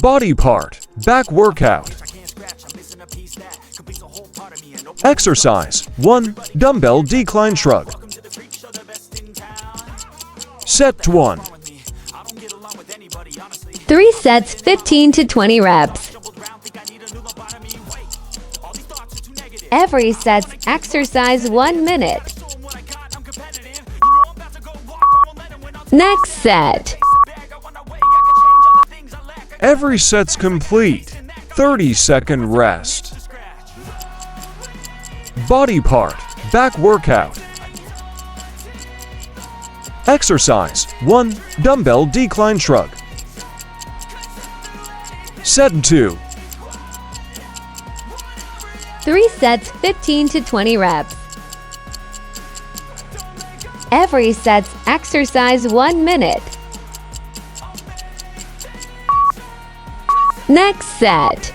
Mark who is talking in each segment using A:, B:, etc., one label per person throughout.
A: Body part, back workout. Exercise 1. Dumbbell decline shrug. Set 1.
B: 3 sets, 15 to 20 reps. Every set's exercise 1 minute. Next set.
A: Every set's complete. 30-second rest. Body part, back workout. Exercise 1. Dumbbell decline shrug. Set 2.
B: 3 sets, 15 to 20 reps. Every set's exercise 1 minute. Next set.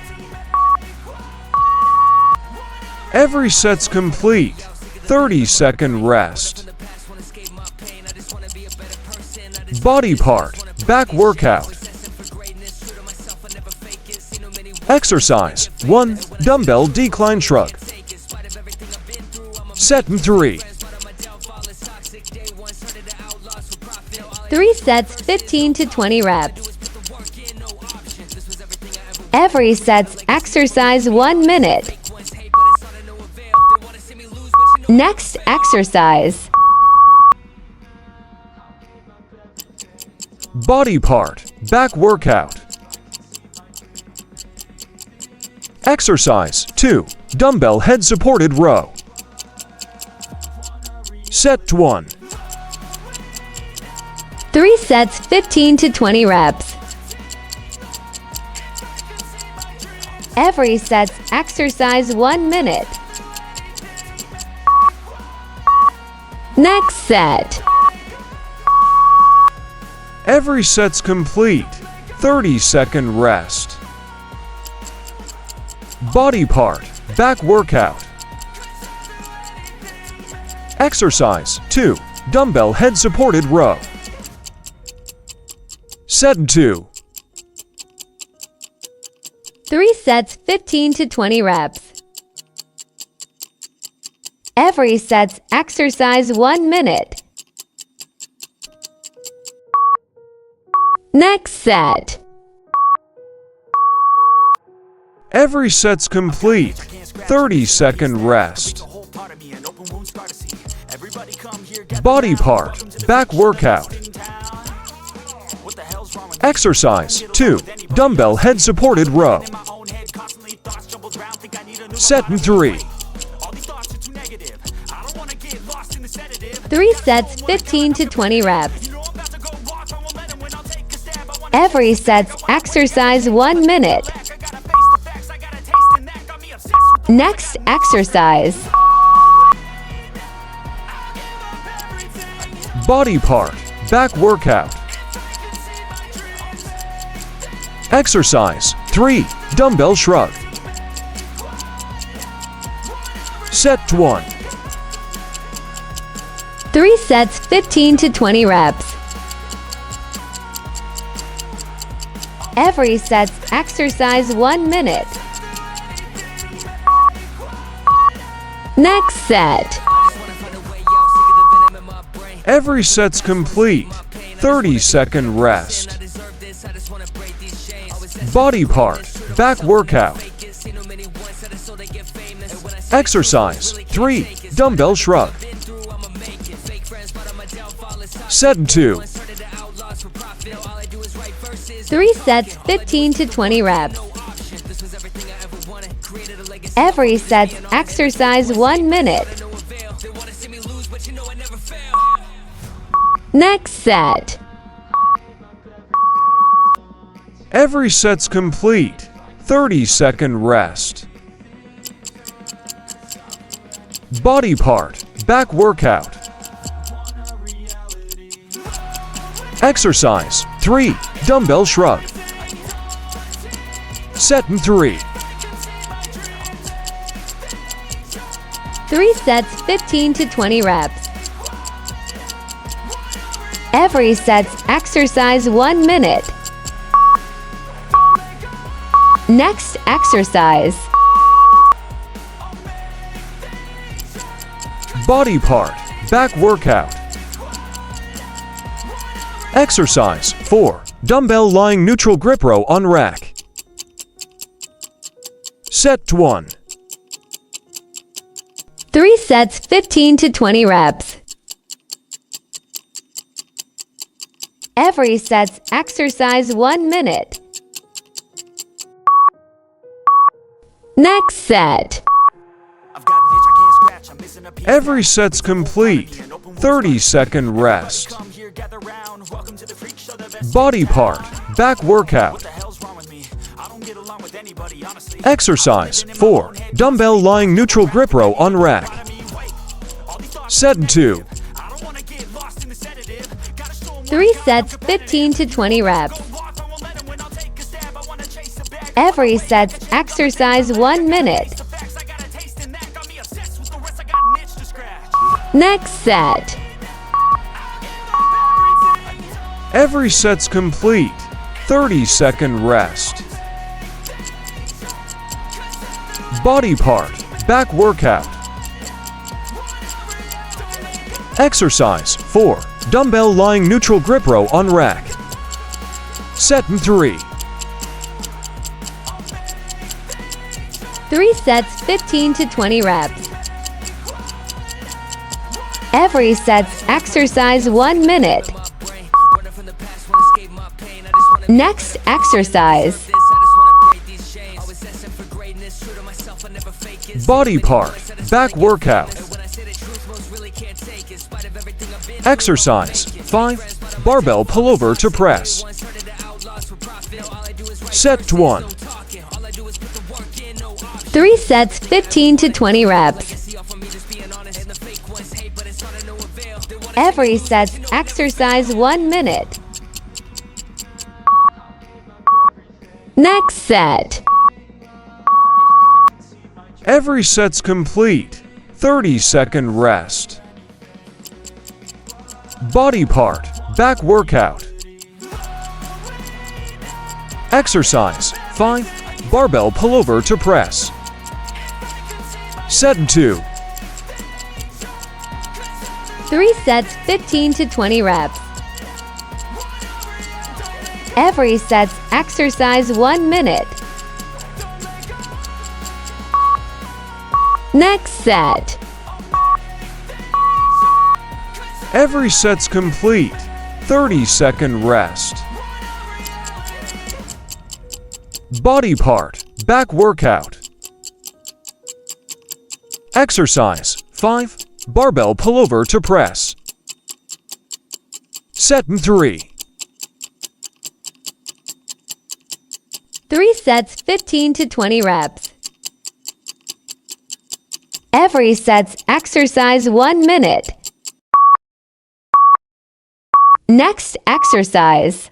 A: Every set's complete. 30-second rest. Body part, back workout. Exercise 1. Dumbbell decline shrug. Set 3.
B: 3 sets, 15 to 20 reps. Every set's exercise 1 minute. Next exercise.
A: Body part, back workout. Exercise 2. Dumbbell head supported row. Set 1.
B: 3 sets, 15 to 20 reps. Every set's exercise 1 minute. Next set.
A: Every set's complete. 30-second rest. Body part, back workout. Exercise 2. Dumbbell head supported row. Set 2.
B: 3 sets, 15 to 20 reps. Every set's exercise 1 minute. Next set.
A: Every set's complete. 30-second rest. Body part, back workout. Exercise 2. Dumbbell head supported row. Set 3.
B: 3 sets, 15 to 20 reps. Every set's exercise 1 minute. Next exercise.
A: Body part, back workout. Exercise 3. Dumbbell shrug. Set 1.
B: 3 sets, 15 to 20 reps. Every set's exercise 1 minute. Next set.
A: Every set's complete. 30-second rest. Body part, back workout. Exercise 3. Dumbbell shrug. Set 2.
B: 3 sets, 15 to 20 reps. Every set's exercise 1 minute. Next set.
A: Every set's complete. 30-second rest. Body part, back workout. Exercise 3. Dumbbell shrug. Set 3.
B: 3 sets, 15 to 20 reps. Every set's exercise 1 minute. Next exercise.
A: Body part, back workout. Exercise 4. Dumbbell lying neutral grip row on rack. Set 1.
B: 3 sets, 15 to 20 reps. Every set's exercise 1 minute. Next set.
A: Every set's complete. 30-second rest. Body part, back workout. Exercise 4. Dumbbell lying neutral grip row on rack. Set 2.
B: 3 sets, 15 to 20 reps. Every set's exercise 1 minute. Next set.
A: Every set's complete. 30-second rest. Body part, back workout. Exercise 4. Dumbbell lying neutral grip row on rack. Set 3.
B: 3 sets, 15 to 20 reps. Every set's exercise 1 minute. Next exercise.
A: Body part, back workout. Exercise 5. Barbell pullover to press. Set 1.
B: 3 sets, 15 to 20 reps. Every set's exercise 1 minute. Next set.
A: Every set's complete. 30-second rest. Body part, back workout. Exercise 5. Barbell pullover to press. Set 2.
B: 3 sets, 15 to 20 reps. Every set's exercise 1 minute. Next set.
A: Every set's complete. 30-second rest. Body part, back workout. Exercise 5. Barbell pullover to press. Set 3.
B: 3 sets, 15 to 20 reps. Every set's exercise 1 minute. Next exercise.